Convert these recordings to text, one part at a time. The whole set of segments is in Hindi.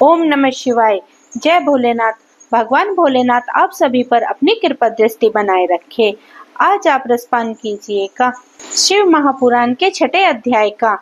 ओम नमः शिवाय। जय भोलेनाथ। भगवान भोलेनाथ आप सभी पर अपनी कृपा दृष्टि बनाए रखे। आज आप रसपान कीजिएगा शिव महापुराण के 6ठे अध्याय का।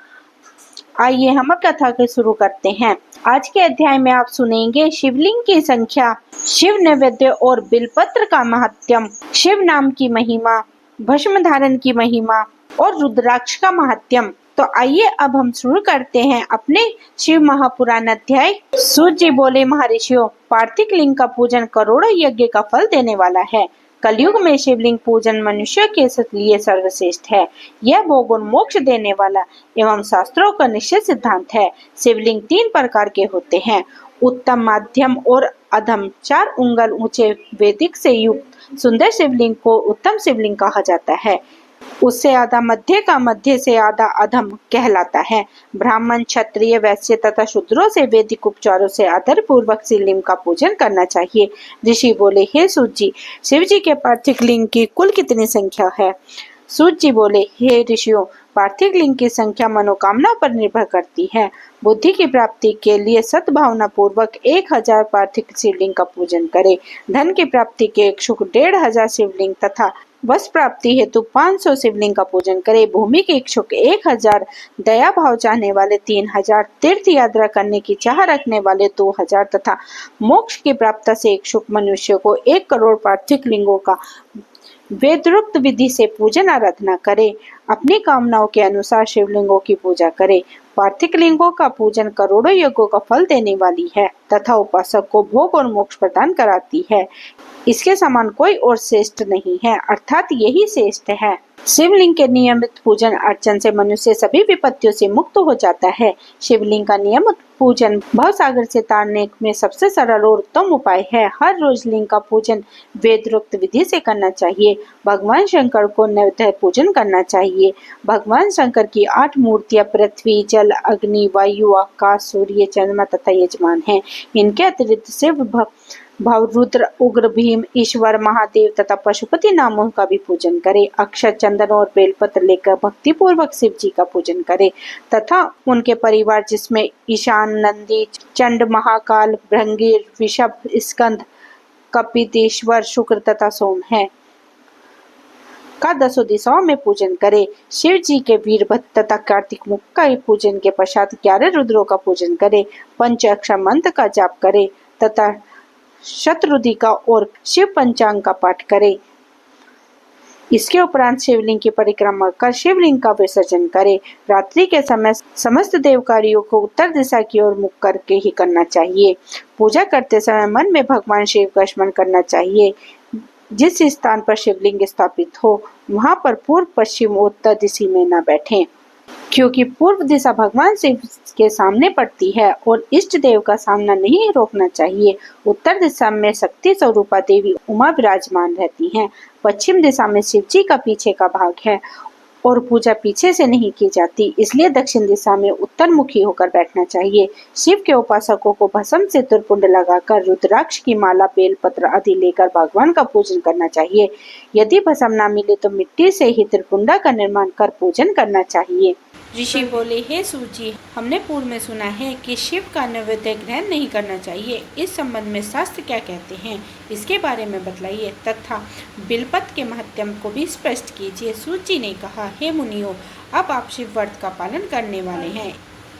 आइए हम अब कथा के शुरू करते हैं। आज के अध्याय में आप सुनेंगे शिवलिंग की संख्या, शिव नैवेद्य और बिलपत्र का महात्म्य, शिव नाम की महिमा, भस्म धारण की महिमा और रुद्राक्ष का महात्म्य। तो आइए अब हम शुरू करते हैं अपने शिव महापुराण अध्याय। सूत जी बोले, महर्षियों, पार्थिव लिंग का पूजन करोड़ों यज्ञ का फल देने वाला है। कलयुग में शिवलिंग पूजन मनुष्य के लिए सर्वश्रेष्ठ है। यह भोग और मोक्ष देने वाला एवं शास्त्रों का निश्चित सिद्धांत है। शिवलिंग 3 प्रकार के होते हैं, उत्तम, मध्यम और अधम। 4 उंगल ऊंचे वेदिक से युक्त सुंदर शिवलिंग को उत्तम शिवलिंग कहा जाता है। उससे आधा मध्य का मध्य से आधा अधम कहलाता है। ब्राह्मण, क्षत्रिय, वैश्य तथा शूद्रों से वैदिक उपचारों से आदर पूर्वक शिवलिंग का पूजन करना चाहिए। ऋषि बोले, हे सूत जी, शिव जी के पार्थिव लिंग की कुल कितनी संख्या है? सूत जी बोले, हे ऋषियों, पार्थिव लिंग की संख्या मनोकामना पर निर्भर करती है। बुद्धि की प्राप्ति के लिए सद्भावना पूर्वक 1000 पार्थिव शिवलिंग का पूजन करे। धन की प्राप्ति के इच्छुक 1500 शिवलिंग तथा वश प्राप्ति हेतु 500 शिवलिंग का पूजन करे। भूमि के इच्छुक 1000, दया भाव चाहने वाले 3000, तीर्थ यात्रा करने की चाह रखने वाले 2000 तथा मोक्ष की प्राप्ति से इच्छुक मनुष्य को 1 करोड़ पार्थिव लिंगों का वेदोक्त विधि से पूजन आराधना करे। अपनी कामनाओं के अनुसार शिवलिंगों की पूजा करे। पार्थिव लिंगों का पूजन करोड़ों यज्ञों का फल देने वाली है तथा उपासक को भोग और मोक्ष प्रदान कराती है। इसके समान कोई और श्रेष्ठ नहीं है, अर्थात यही श्रेष्ठ है। शिवलिंग के नियमित पूजन अर्चन से मनुष्य सभी विपत्तियों से मुक्त हो जाता है। शिवलिंग का नियमित पूजन भवसागर से तारने में सबसे सरल और उत्तम उपाय है। हर रोज लिंग का पूजन वेदोक्त विधि से करना चाहिए। भगवान शंकर को नैवेद्य पूजन करना चाहिए। भगवान शंकर की 8 मूर्तियां पृथ्वी, जल, अग्नि, वायु, आकाश, सूर्य, चंद्रमा तथा यजमान हैं। इनके अतिरिक्त शिव, भव, रुद्र, उग्र, भीम, ईश्वर, महादेव तथा पशुपति नामों का भी पूजन करे। अक्षत, चंदन और बेलपत्र लेकर भक्ति पूर्वक शिव जी का पूजन करे तथा उनके परिवार, जिसमें ईशान, नंदी, चंड, महाकाल, भृंगी, ऋषभ, स्कंद, कपितेश्वर, शुक्र तथा सोम है, का 10 दिशाओं में पूजन करे। शिव जी के वीरभद्र तथा कार्तिक मुख का पूजन के पश्चात 11 रुद्रों का पूजन करे। पंच अक्षर मंत्र का जाप करे तथा शतरुद्धि का और शिव पंचांग का पाठ करे। इसके उपरांत शिवलिंग की परिक्रमा कर शिवलिंग का विसर्जन करे। रात्रि के समय समस्त देव कार्यों को उत्तर दिशा की ओर मुख करके ही करना चाहिए। पूजा करते समय मन में भगवान शिव का स्मरण करना चाहिए। जिस स्थान पर शिवलिंग स्थापित हो वहां पर पूर्व, पश्चिम, उत्तर दिशा में न बैठें, क्योंकि पूर्व दिशा भगवान शिव के सामने पड़ती है और इष्ट देव का सामना नहीं रोकना चाहिए। उत्तर दिशा में शक्ति स्वरूपा देवी उमा विराजमान रहती हैं। पश्चिम दिशा में शिव जी का पीछे का भाग है और पूजा पीछे से नहीं की जाती, इसलिए दक्षिण दिशा में उत्तर मुखी होकर बैठना चाहिए। शिव के उपासकों को भस्म से त्रिपुंड लगाकर रुद्राक्ष की माला, बेलपत्र आदि लेकर भगवान का पूजन करना चाहिए। यदि भस्म न मिले तो मिट्टी से ही त्रिपुंडा का निर्माण कर पूजन करना चाहिए। ऋषि बोले, हे सूत जी, हमने पूर्व में सुना है कि शिव का नैवेद्य ग्रहण नहीं करना चाहिए। इस संबंध में शास्त्र क्या कहते हैं, इसके बारे में बतलाइए तथा बिलपत्र के महत्व को भी स्पष्ट कीजिए। सूत जी ने कहा, हे मुनियों, अब आप शिव व्रत का पालन करने वाले हैं,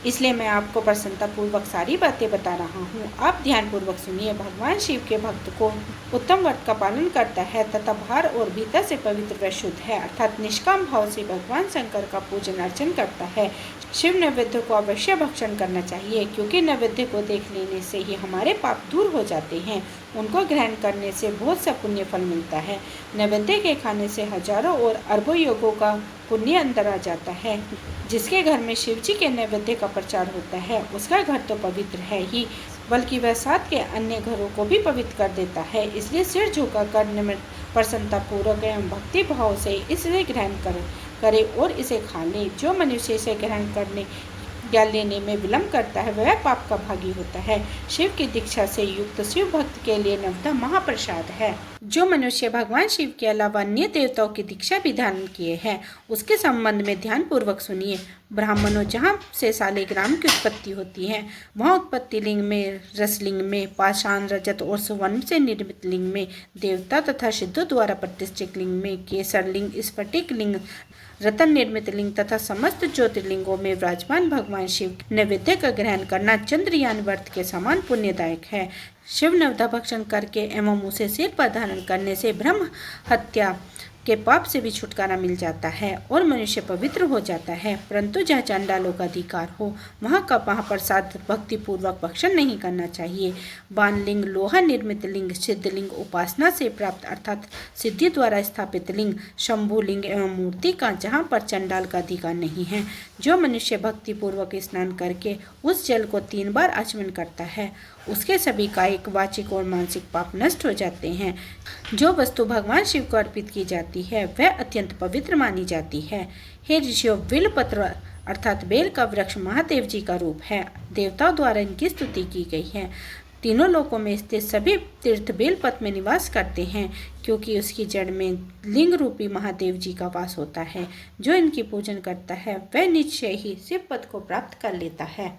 इसलिए मैं आपको प्रसन्नता पूर्वक सारी बातें बता रहा हूँ। आप ध्यान पूर्वक सुनिए। भगवान शिव के भक्त को उत्तम व्रत का पालन करता है तथा बाहर और भीतर से पवित्र व शुद्ध है, अर्थात निष्काम भाव से भगवान शंकर का पूजन अर्चन करता है। शिव नैवेद्य को अवश्य भक्षण करना चाहिए, क्योंकि नैवेद्य को देख लेने से ही हमारे पाप दूर हो जाते हैं। उनको ग्रहण करने से बहुत सा पुण्य फल मिलता है। नैवेद्य के खाने से हजारों और अरबों योगों का पुण्य अंदर आ जाता है। जिसके घर में शिव जी के नैवेद्य का प्रचार होता है उसका घर तो पवित्र है ही, बल्कि वह साथ के अन्य घरों को भी पवित्र कर देता है। इसलिए सिर झुकाकर प्रसन्नता पूर्वक एवं भक्ति भाव से इसे ग्रहण करे और इसे खा ले। जो मनुष्य इसे ग्रहण करने या लेने में विलंब करता है वह पाप का भागी होता है। शिव की दीक्षा से युक्त शिव भक्त के लिए नवदा महाप्रसाद है। जो मनुष्य भगवान शिव के अलावा अन्य देवताओं की दीक्षा भी धारण किए हैं उसके संबंध में ध्यान पूर्वक सुनिए। ब्राह्मणों जहाँ से शालिग्राम की उत्पत्ति होती है वहाँ उत्पत्ति लिंग में, रसलिंग में, पाषाण, रजत और सुवर्ण से निर्मित लिंग में, देवता तथा सिद्धों द्वारा प्रतिष्ठित लिंग में, केसर लिंग, स्फटिक लिंग, रतन निर्मित लिंग तथा समस्त ज्योतिर्लिंगों में विराजमान भगवान शिव नैवेद्य का ग्रहण करना चंद्रयान व्रत के समान पुण्यदायक है। शिव नवदा भक्षण करके एवं उसे सिर पर धारण करने से ब्रह्म हत्या के पाप से भी छुटकारा मिल जाता है और मनुष्य पवित्र हो जाता है। परंतु जहाँ चांडालों का अधिकार हो वहाँ का महाप्रसाद भक्ति पूर्वक भक्षण नहीं करना चाहिए। बाणलिंग, लोहा निर्मित लिंग, सिद्धलिंग, उपासना से प्राप्त अर्थात सिद्धि द्वारा स्थापित लिंग, शंभुलिंग एवं मूर्ति का जहाँ पर चंडाल का अधिकार नहीं है। जो मनुष्य भक्ति पूर्वक स्नान करके उस जल को 3 बार आचमन करता है उसके सभी कायिक, वाचिक और मानसिक पाप नष्ट हो जाते हैं। जो वस्तु भगवान शिव को अर्पित की जाती है वह अत्यंत पवित्र मानी जाती है। हे ऋषियों, बेलपत्र अर्थात बेल का वृक्ष महादेव जी का रूप है। देवताओं द्वारा इनकी स्तुति की गई है। तीनों लोकों में स्थित सभी तीर्थ बेलपत्र में निवास करते हैं क्योंकि उसकी जड़ में लिंग रूपी महादेव जी का वास होता है। जो इनकी पूजन करता है वह निश्चय ही शिव पद को प्राप्त कर लेता है।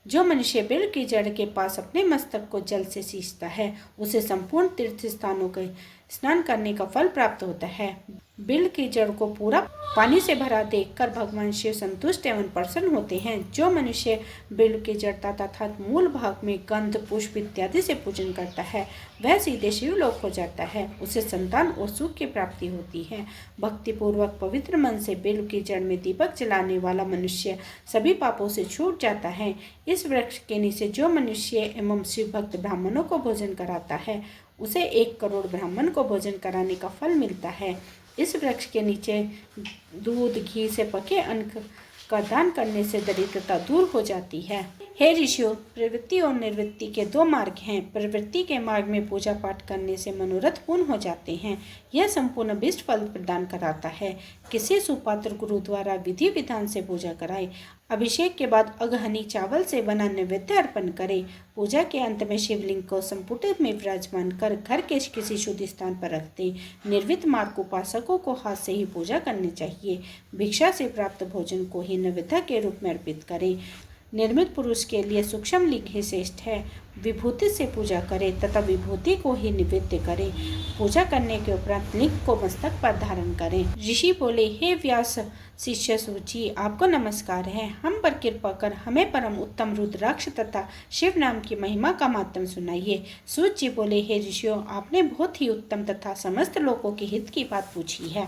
जो मनुष्य बेल की जड़ के पास अपने मस्तक को जल से सींचता है उसे संपूर्ण तीर्थ स्थानों के स्नान करने का फल प्राप्त होता है। बेल की जड़ को पूरा पानी से भरा देखकर भगवान शिव संतुष्ट एवं प्रसन्न होते हैं। जो मनुष्य बेल की जड़ तथा मूल भाग में गंध, पुष्प इत्यादि से पूजन करता है वह सीधे शिवलोक हो जाता है। उसे संतान और सुख की प्राप्ति होती है। भक्ति पूर्वक पवित्र मन से बेल की जड़ में दीपक जलाने वाला मनुष्य सभी पापों से छूट जाता है। इस वृक्ष के नीचे जो मनुष्य एवं शिव भक्त ब्राह्मणों को भोजन कराता है उसे 1 करोड़ ब्राह्मण को भोजन कराने का फल मिलता है। इस वृक्ष के नीचे दूध, घी से पके अन्न का दान करने से दरिद्रता दूर हो जाती है। हे ऋषियों, प्रवृत्ति और निर्वृत्ति के 2 मार्ग हैं। प्रवृत्ति के मार्ग में पूजा पाठ करने से मनोरथ पूर्ण हो जाते हैं। यह संपूर्ण अभीष्ट फल प्रदान कराता है। किसी सुपात्र गुरु द्वारा विधि विधान से पूजा कराए। अभिषेक के बाद अगहनी चावल से बना नैवेद्य अर्पण करें। पूजा के अंत में शिवलिंग को संपुट में विराजमान कर घर के किसी शुद्ध स्थान पर रख दें। निर्वित मार्ग उपासकों को हाथ से ही पूजा करनी चाहिए। भिक्षा से प्राप्त भोजन को ही नैवेद्य के रूप में अर्पित करें। निर्मित पुरुष के लिए सूक्ष्म लिंग ही श्रेष्ठ है। विभूति से पूजा करें तथा विभूति को ही निवेद्य करें। पूजा करने के उपरांत लिंग को मस्तक पर धारण करें। ऋषि बोले, हे व्यास शिष्य सूची, आपको नमस्कार है। हम पर कृपा कर हमें परम उत्तम रुद्राक्ष तथा शिव नाम की महिमा का मातम सुनाइए। सूत जी बोले, हे ऋषियों, आपने बहुत ही उत्तम तथा समस्त लोगों के हित की बात पूछी है।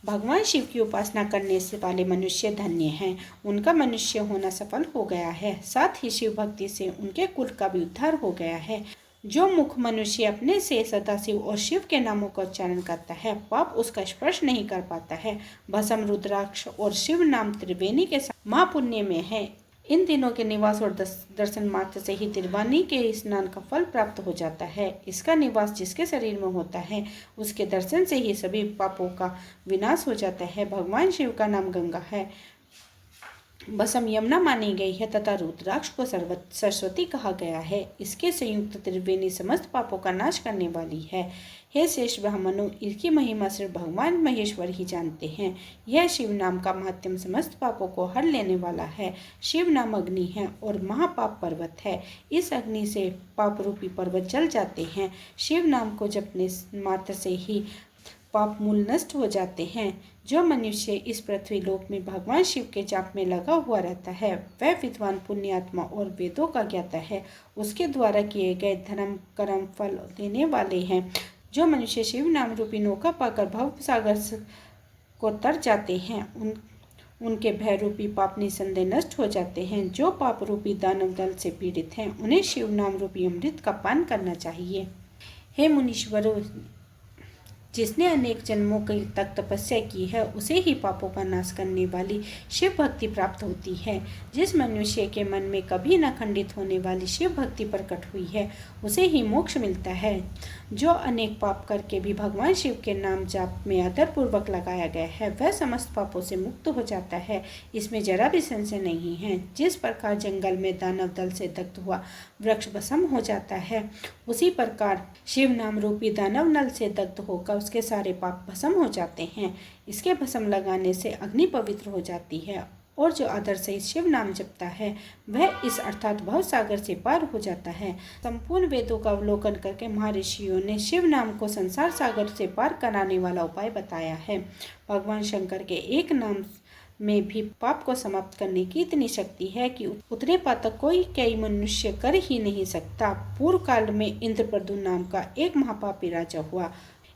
भगवान शिव की उपासना करने से वाले मनुष्य धन्य हैं। उनका मनुष्य होना सफल हो गया है। साथ ही शिव भक्ति से उनके कुल का भी उद्धार हो गया है। जो मुख मनुष्य अपने से सदाशिव और शिव के नामों का उच्चारण करता है पाप उसका स्पर्श नहीं कर पाता है। भस्म, रुद्राक्ष और शिव नाम त्रिवेणी के महापुण्य में है। इन दिनों के निवास और दर्शन मात्र से ही त्रिवेणी के स्नान का फल प्राप्त हो जाता है। इसका निवास जिसके शरीर में होता है उसके दर्शन से ही सभी पापों का विनाश हो जाता है। भगवान शिव का नाम गंगा है, भस्म यमुना मानी गई है तथा रुद्राक्ष को सरस्वती कहा गया है। इसके संयुक्त त्रिवेणी समस्त पापों का नाश करने वाली है। हे श्रेष्ठ ब्राह्मणों, इसकी महिमा सिर्फ भगवान महेश्वर ही जानते हैं। यह शिव नाम का महात्म समस्त पापों को हर लेने वाला है। शिव नाम अग्नि है और महापाप पर्वत है। इस अग्नि से पाप रूपी पर्वत जल जाते हैं। शिव नाम को जपने मात्र से ही पाप मूल नष्ट हो जाते हैं। जो मनुष्य इस पृथ्वी लोक में भगवान शिव के जाप में लगा हुआ रहता है वह विद्वान, पुण्यात्मा और वेदों का ज्ञाता है। उसके द्वारा किए गए धर्म कर्म फल देने वाले हैं। जो मनुष्य शिव नाम रूपी नौका पाकर भव सागर को तर जाते हैं उनके भय रूपी पाप निसंदेह नष्ट हो जाते हैं। जो पाप रूपी दानव दल से पीड़ित हैं उन्हें शिव नाम रूपी अमृत का पान करना चाहिए। हे मुनीश्वरों, जिसने अनेक जन्मों की तक तपस्या की है उसे ही पापों का नाश करने वाली शिव भक्ति प्राप्त होती है। जिस मनुष्य के मन में कभी न खंडित होने वाली शिव भक्ति प्रकट हुई है उसे ही मोक्ष मिलता है। जो अनेक पाप करके भी भगवान शिव के नाम जाप में आदरपूर्वक लगाया गया है वह समस्त पापों से मुक्त हो जाता है। इसमें जरा भी संशय नहीं है। जिस प्रकार जंगल में दानव दल से दग्ध हुआ वृक्ष भस्म हो जाता है उसी प्रकार शिव नाम रूपी दानव नल से दग्ध होकर उसके सारे पाप भस्म हो जाते हैं। इसके भस्म लगाने से अग्नि पवित्र हो जाती है और जो आदर से शिव नाम जपता है वह इस अर्थात भव सागर से पार हो जाता है। संपूर्ण वेदों का अवलोकन करके महर्षियों ने शिव नाम को संसार सागर से पार कराने वाला उपाय बताया है। भगवान शंकर के एक नाम में भी पाप को समाप्त करने की इतनी शक्ति है कि उतने पातक कई मनुष्य कर ही नहीं सकता। पूर्व काल में इंद्रप्रद्यु नाम का एक महापापी राजा हुआ।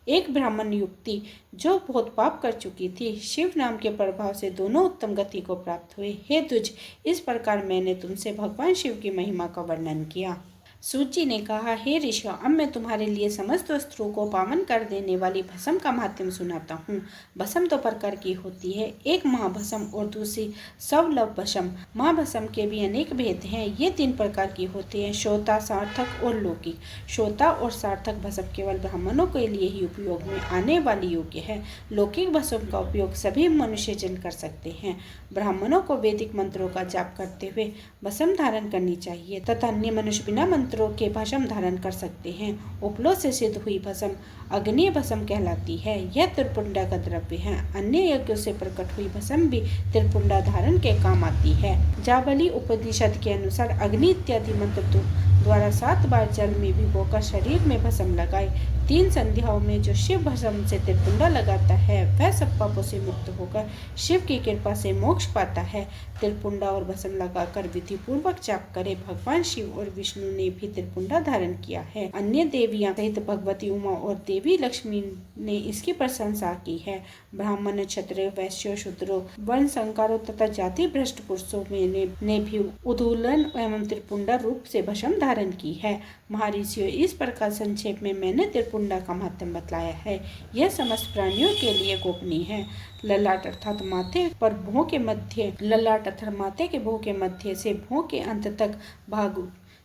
एक ब्राह्मण युवती जो बहुत पाप कर चुकी थी शिव नाम के प्रभाव से दोनों उत्तम गति को प्राप्त हुए। हे द्विज, इस प्रकार मैंने तुमसे भगवान शिव की महिमा का वर्णन किया। सूत जी ने कहा, हे ऋषियों, अब मैं तुम्हारे लिए समस्त वस्त्रों को पावन कर देने वाली भस्म का महात्म्य सुनाता हूँ। भस्म दो प्रकार की होती है, एक महाभस्म और दूसरी सवलभ भस्म। महाभस्म के भी अनेक भेद हैं। ये 3 प्रकार की होती हैं, श्रोता, सार्थक और लौकिक। श्रोता और सार्थक भस्म केवल ब्राह्मणों के लिए ही उपयोग में आने वाली योग्य है। लौकिक भस्म का उपयोग सभी मनुष्यजन कर सकते हैं। ब्राह्मणों को वैदिक मंत्रों का जाप करते हुए भस्म धारण करनी चाहिए तथा अन्य मनुष्य बिना मंत्रों के भस्म धारण कर सकते हैं। उपलों से सिद्ध हुई भस्म अग्नि भस्म कहलाती है। यह त्रिपुंडा का द्रव्य है। अन्य यज्ञों से प्रकट हुई भस्म भी त्रिपुंडा धारण के काम आती है। जाबली उपनिषद के अनुसार अग्नि इत्यादि मंत्र द्वारा 7 बार जल में भिगोकर शरीर में भस्म लगाए। 3 संध्याओं में जो शिव भस्म से त्रिपुंडा लगाता है वह सब पापों से मुक्त होकर शिव की कृपा से मोक्ष पाता है। त्रिपुंडा और भस्म लगाकर विधि पूर्वक जाप करे। भगवान शिव और विष्णु ने भी त्रिपुंडा धारण किया है। अन्य देवियां सहित भगवती उमा और देवी लक्ष्मी ने इसकी प्रशंसा की है। ब्राह्मण, क्षत्रिय, वैश्यों, शूद्रों, वर्ण संकारों तथा जाति भ्रष्ट पुरुषों ने भी उदूलन एवं त्रिपुंडा रूप से भस्म धारण की है। महर्षियों, इस प्रकार संक्षेप में मैंने त्रिपुंडा का महत्व बतलाया है। यह समस्त प्राणियों के लिए गोपनीय है। ललाट अर्थात माथे पर भौं के मध्य ललाट अर्थात माथे के भौं के मध्य से भौं के अंत तक भाग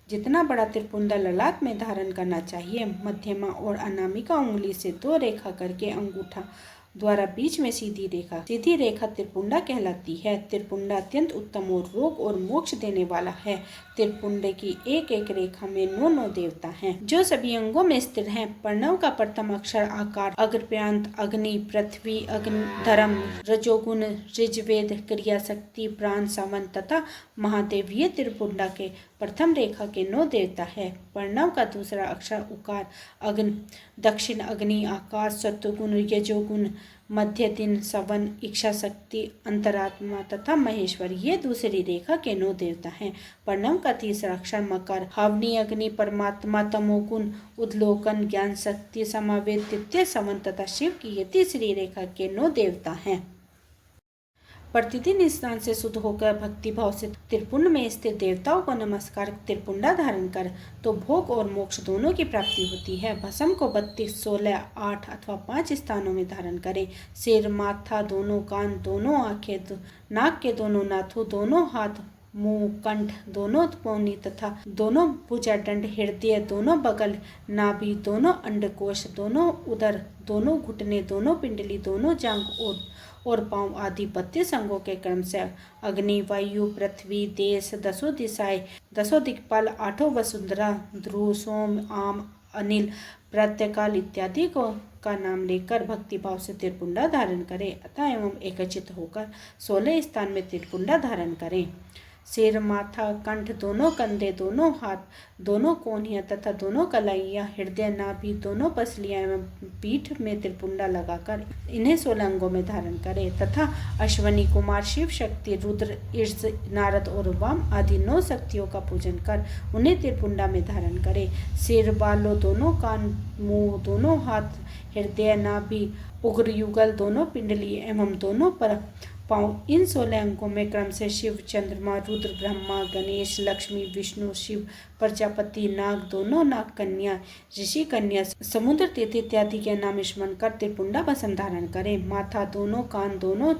जितना बड़ा त्रिपुंडा ललाट में धारण करना चाहिए। मध्यमा और अनामिका उंगली से 2 रेखा करके अंगूठा द्वारा बीच में सीधी रेखा त्रिपुंडा कहलाती है। त्रिपुंडा अत्यंत उत्तम और रोग और मोक्ष देने वाला है। त्रिपुंडे की एक एक रेखा में 9 देवता हैं जो सभी अंगों में स्थिर हैं। प्रणव का प्रथम अक्षर आकार अग्रप्रांत अग्नि, पृथ्वी, अग्नि, धर्म, रजोगुण, ऋग्वेद, क्रिया शक्ति, प्राण, सावन तथा महादेव ये त्रिपुंडा के प्रथम रेखा के 9 देवता है। प्रणव का दूसरा अक्षर उकार अग्नि, दक्षिण अग्नि, आकाश, शत्रुगुण, यजोगुण, मध्य दिन, सवन, इच्छा शक्ति, अंतरात्मा तथा महेश्वर ये दूसरी रेखा के 9 देवता हैं। प्रणव का तीसरा अक्षर मकर, हवनी, अग्नि, परमात्मा, तमोगुण, उद्लोकन, ज्ञान शक्ति, समावेद, तृतीय सवन तथा शिव की ये तीसरी रेखा के 9 देवता हैं। प्रतिदिन स्नान से शुद्ध होकर भक्ति भाव से त्रिपुंड में स्थित देवताओं को नमस्कार त्रिपुंडा धारण कर तो भोग और मोक्ष दोनों की प्राप्ति होती है। भस्म को 32, 16, 8 अथवा 5 स्थानों में धारण करें। सिर, माथा, दोनों कान, दोनों आंखें, नाक के दोनों नाथों, दोनों हाथ, मुंह, कंठ, दोनों कोहनी तथा दोनों भुजादंड, हृदय, दोनों बगल, नाभि, दोनों अंडकोश, दोनों उदर, दोनों घुटने, दोनों पिंडली, दोनों जांघ और पांव आदि 32 अंगों के क्रम से अग्नि, वायु, पृथ्वी, देश, 10 दिशाएं, 10 दिक्पाल, 8 वसुंधरा, ध्रुव, सोम, आम, अनिल, प्रत्यकाल इत्यादि का नाम लेकर भक्तिभाव से त्रिपुंडा धारण करें अतः एवं एकचित होकर 16 स्थान में त्रिपुंडा धारण करें। सिर, माथा, कंठ, दोनों कंधे, दोनों हाथ, दोनों कोहनियाँ तथा दोनों कलाइयाँ, हृदय, नाभि, दोनों पसलियाँ एवं पीठ में त्रिपुंडा लगाकर इन्हें 16 अंगों में धारण करें तथा अश्वनी कुमार, शिव शक्ति, रुद्र, ईश, नारद और वाम आदि 9 शक्तियों का पूजन कर उन्हें त्रिपुंडा में धारण करें। सिर, बालों, दोनों कान, मुंह, दोनों हाथ, हृदय, नाभि, उग्र युगल, दोनों पिंडली एवं दोनों पर पाँव इन 16 अंगों में क्रम से शिव, चंद्रमा, रुद्र, ब्रह्मा, गणेश, लक्ष्मी, विष्णु, शिव, प्रजापति, नाग, दोनों नाग कन्या, ऋषि कन्या, समुद्र तीर्थ इत्यादि के नाम स्मरण कर त्रिपुंडा भस्म धारण करें। माथा, दोनों कान, दोनों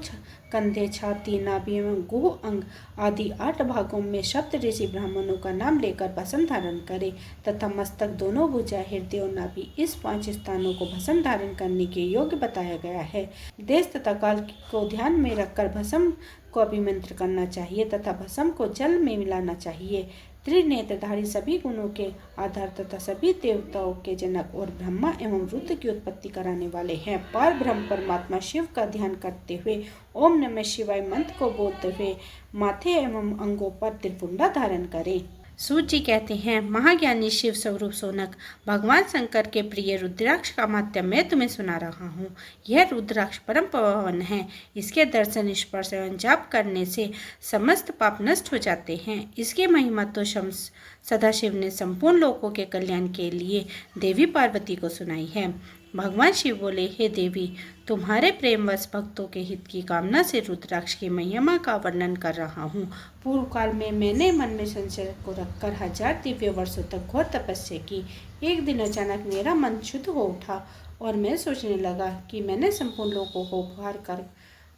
कंधे, छाती, नाभि एवं गुह अंग आदि 8 भागों में सप्त ऋषि ब्राह्मणों का नाम लेकर भस्म धारण करें तथा मस्तक, दोनों भुजा, हृदय और नाभि इस 5 स्थानों को भस्म धारण करने के योग्य बताया गया है। देश तथा काल को ध्यान में रखकर भस्म को अभिमंत्रित करना चाहिए तथा भस्म को जल में मिलाना चाहिए। त्रिनेत्रधारी, सभी गुणों के आधार तथा सभी देवताओं के जनक और ब्रह्मा एवं रुद्र की उत्पत्ति कराने वाले हैं। पार ब्रह्म परमात्मा शिव का ध्यान करते हुए ओम नमः शिवाय मंत्र को बोलते हुए माथे एवं अंगों पर त्रिपुंडा धारण करें। सूत जी कहते हैं, महाज्ञानी शिव स्वरूप सोनक, भगवान शंकर के प्रिय रुद्राक्ष का माहात्म्य मैं तुम्हें सुना रहा हूँ। यह रुद्राक्ष परम पावन है। इसके दर्शन, स्पर्श एवं जाप करने से समस्त पाप नष्ट हो जाते हैं। इसकी महिमा तो सदाशिव ने संपूर्ण लोकों के कल्याण के लिए देवी पार्वती को सुनाई है। भगवान शिव बोले, हे देवी, तुम्हारे प्रेमवश भक्तों के हित की कामना से रुद्राक्ष की महिमा का वर्णन कर रहा हूँ। पूर्व काल में मैंने मन में संशय को रखकर 1000 दिव्य वर्षों तक घोर तपस्या की। एक दिन अचानक मेरा मन शुद्ध हो उठा और मैं सोचने लगा कि मैंने संपूर्ण लोगों को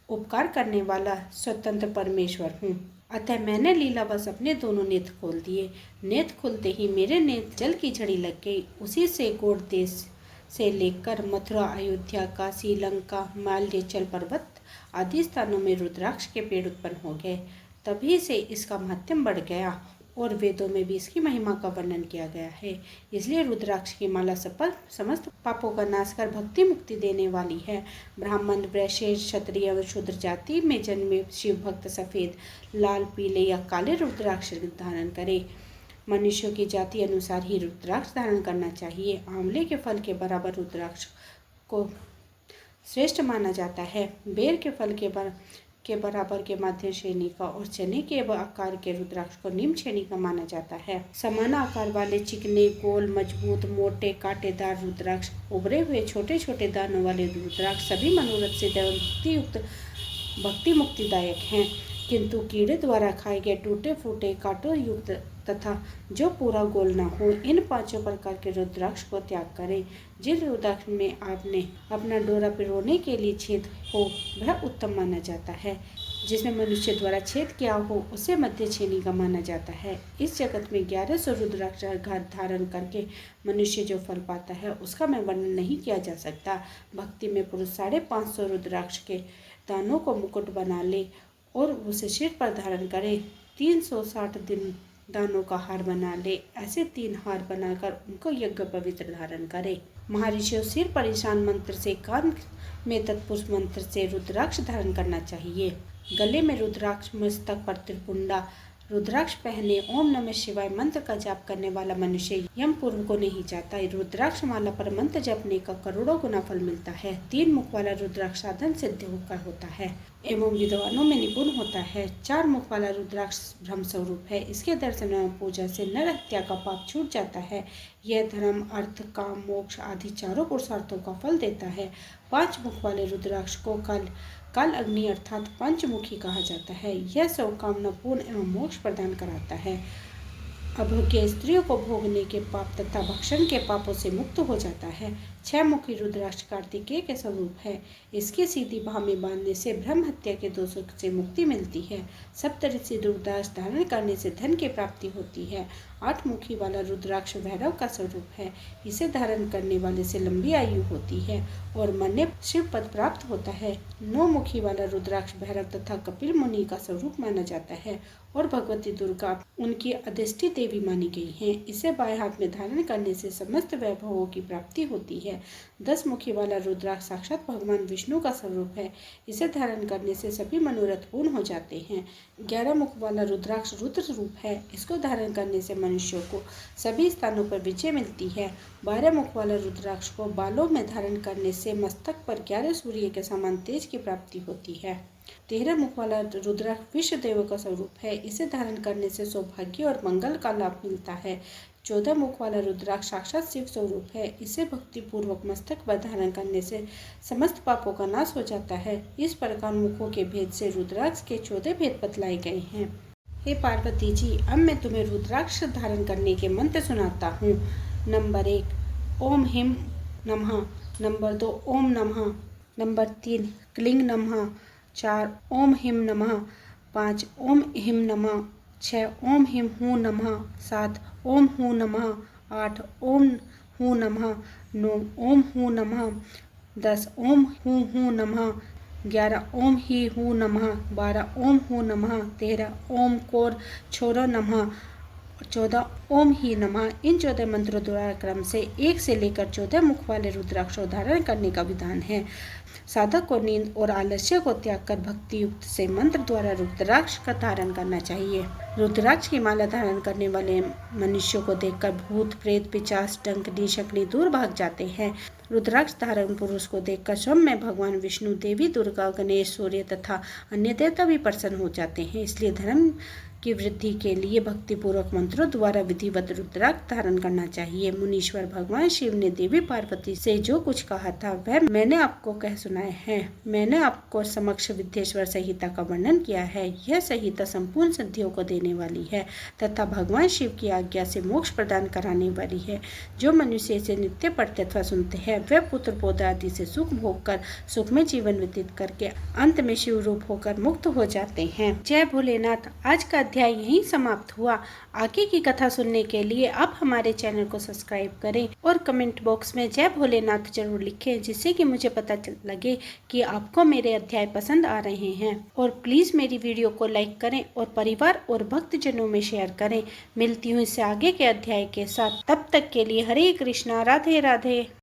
उपकार करने वाला स्वतंत्र परमेश्वर हूँ। अतः मैंने लीलावश अपने दोनों नेत्र खोल दिए। नेत्र खुलते ही मेरे नेत्र जल की झड़ी लग गई। उसी से गौड़ देश से लेकर मथुरा, अयोध्या, काशी, लंका, माल्यचल पर्वत आदि स्थानों में रुद्राक्ष के पेड़ उत्पन्न हो गए। तभी से इसका महत्व बढ़ गया और वेदों में भी इसकी महिमा का वर्णन किया गया है। इसलिए रुद्राक्ष की माला समस्त पापों का नाश कर भक्ति मुक्ति देने वाली है। ब्राह्मण, वैश्य, क्षत्रिय एवं शूद्र जाति में जन्मे शिव भक्त सफेद, लाल, पीले या काले रुद्राक्ष धारण करे। मनुष्यों की जाति अनुसार ही रुद्राक्ष धारण करना चाहिए। आंवले के फल के बराबर रुद्राक्ष को श्रेष्ठ माना जाता है। बेर के फल के बराबर के मध्य श्रेणी का और चने के आकार के रुद्राक्ष को निम्न श्रेणी का माना जाता है। समान आकार वाले चिकने, गोल, मजबूत, मोटे, कांटेदार रुद्राक्ष, उभरे हुए छोटे छोटे दानों वाले रुद्राक्ष सभी मनोरथ सिद्ध एवं भक्ति मुक्तिदायक हैं। किंतु कीड़े द्वारा खाए गए टूटे फूटे कांटों युक्त तथा जो पूरा गोल न हो, इन 5 प्रकार के रुद्राक्ष को त्याग करें। जिन रुद्राक्ष में आपने अपना डोरा पिरोने के लिए छेद हो वह उत्तम माना जाता है। जिसमें मनुष्य द्वारा छेद किया हो उसे मध्य श्रेणी का माना जाता है। इस जगत में 1100 रुद्राक्ष धारण करके मनुष्य जो फल पाता है उसका मैं वर्णन नहीं किया जा सकता। भक्ति में पुरुष 550 रुद्राक्ष के दानों को मुकुट बना ले और उसे सिर पर धारण करे। 360 दिन दानों का हार बना ले। ऐसे 3 हार बनाकर उनको यज्ञ पवित्र धारण करे। महर्षियों सिर पर ईशान मंत्र से, कान में तत्पुरुष मंत्र से रुद्राक्ष धारण करना चाहिए। गले में रुद्राक्ष, मस्तक पर त्रिपुंडा रुद्राक्ष पहने ओम नमः शिवाय मंत्र का जाप करने वाला मनुष्य यमपुर को नहीं जाता। रुद्राक्ष माला पर मंत्र जपने का करोड़ों गुना फल मिलता है। 3 मुख वाला रुद्राक्ष साधन सिद्ध होकर होता है एवं विद्वानों में निपुण होता है। 4 मुख वाला रुद्राक्ष ब्रह्म स्वरूप है। इसके दर्शन एवं पूजा से नर हत्या का पाप छूट जाता है। यह धर्म, अर्थ, काम, मोक्ष आदि चारों पुरुषार्थों का फल देता है। 5 मुख वाले रुद्राक्ष को काल अग्नि अर्थात पंचमुखी कहा जाता है। यह सब कामना पूर्ण एवं मोक्ष प्रदान कराता है। अभोग्य स्त्रियों को भोगने के पाप तथा भक्षण के पापों से मुक्त हो जाता है। 6 मुखी रुद्राक्ष कार्तिकेय के स्वरूप है। इसकी सीधी बाह में बांधने से ब्रह्म हत्या के दोषों से मुक्ति मिलती है। सप्तऋषि रुद्राक्ष धारण करने से धन की प्राप्ति होती है। 8 मुखी वाला रुद्राक्ष भैरव का स्वरूप है। इसे धारण करने वाले से लंबी आयु होती है और मरने शिव पद प्राप्त होता है। 9 मुखी वाला रुद्राक्ष भैरव तथा कपिल मुनि का स्वरूप माना जाता है और भगवती दुर्गा उनकी अधिष्ठी देवी मानी गई है। इसे बाएं हाथ में धारण करने से समस्त वैभवों की प्राप्ति होती है। 10 मुखी वाला रुद्राक्ष साक्षात भगवान विष्णु का स्वरूप है। इसे धारण करने से सभी मनोरथ पूर्ण हो जाते हैं। 11 मुख वाला रुद्राक्ष रुद्र रूप है। इसको धारण करने से मनुष्यों को सभी स्थानों पर विजय मिलती है। 12 मुख वाला रुद्राक्ष को बालों में धारण करने से मस्तक पर 11 सूर्य के समान तेज की प्राप्ति होती है। 13 मुख वाला रुद्राक्ष विश्व देव का स्वरूप है। इसे धारण करने से सौभाग्य और मंगल का लाभ मिलता है। 14 मुख वाला रुद्राक्ष साक्षात शिव स्वरूप है। इसे भक्ति पूर्वक मस्तक पर धारण करने से समस्त पापों का नाश हो जाता है। इस प्रकार मुखों के भेद से रुद्राक्ष के 14 भेद बतलाए गए हैं। हे पार्वती जी, अब मैं तुम्हें रुद्राक्ष धारण करने के मंत्र सुनाता हूँ। नंबर 1 ओम हिम नमः। नंबर 2 ओम नमः। नंबर 3 क्लीं नमः। 4 ओम हिम नमः। 5 ओम हिम नमः। 6 ओम हिम हूँ नमः। 7 ओम हूँ नमः। 8 ओम हूँ नमः। 9 ओम हूँ नमः। 10 ओम हूँ नमः। 11 ओम ही हूँ नमः। 12 ओम हूँ नमः। 13 ओम कोर छोरो नमः। 14 ओम ही नमः। इन 14 मंत्रों द्वारा क्रम से 1 से लेकर 14 मुख वाले रुद्राक्ष धारण करने का विधान है। साधक को नींद और आलस्य को त्याग कर भक्ति युक्त से मंत्र द्वारा रुद्राक्ष का धारण करना चाहिए। रुद्राक्ष की माला धारण करने वाले मनुष्यों को देखकर भूत प्रेत पिशाच डंकनी शकुनी दूर भाग जाते हैं। रुद्राक्ष धारण पुरुष को देखकर स्वयं में भगवान विष्णु, देवी दुर्गा, गणेश, सूर्य तथा अन्य देवता भी प्रसन्न हो जाते हैं। इसलिए धर्म की वृद्धि के लिए भक्तिपूर्वक मंत्रों द्वारा विधिवत रुद्राक्ष धारण करना चाहिए। मुनीश्वर भगवान शिव ने देवी पार्वती से जो कुछ कहा था वह मैंने आपको कह सुनाया है। मैंने आपको समक्ष विद्येश्वर संहिता का वर्णन किया है। यह संहिता संपूर्ण सिद्धियों को देने वाली है तथा भगवान शिव की आज्ञा से मोक्ष प्रदान कराने वाली है। जो मनुष्य इसे नित्य पढ़ते अथवा सुनते हैं वह पुत्र पौधा आदि से सुख भोग कर सुख में जीवन व्यतीत करके अंत में शिव रूप होकर मुक्त हो जाते हैं। जय भोलेनाथ। आज का अध्याय यहीं समाप्त हुआ। आगे की कथा सुनने के लिए आप हमारे चैनल को सब्सक्राइब करें और कमेंट बॉक्स में जय भोलेनाथ जरूर लिखें, जिससे कि मुझे पता लगे कि आपको मेरे अध्याय पसंद आ रहे हैं। और प्लीज़ मेरी वीडियो को लाइक करें और परिवार और भक्तजनों में शेयर करें। मिलती हूँ इससे आगे के अध्याय के साथ। तब तक के लिए हरे कृष्णा, राधे राधे।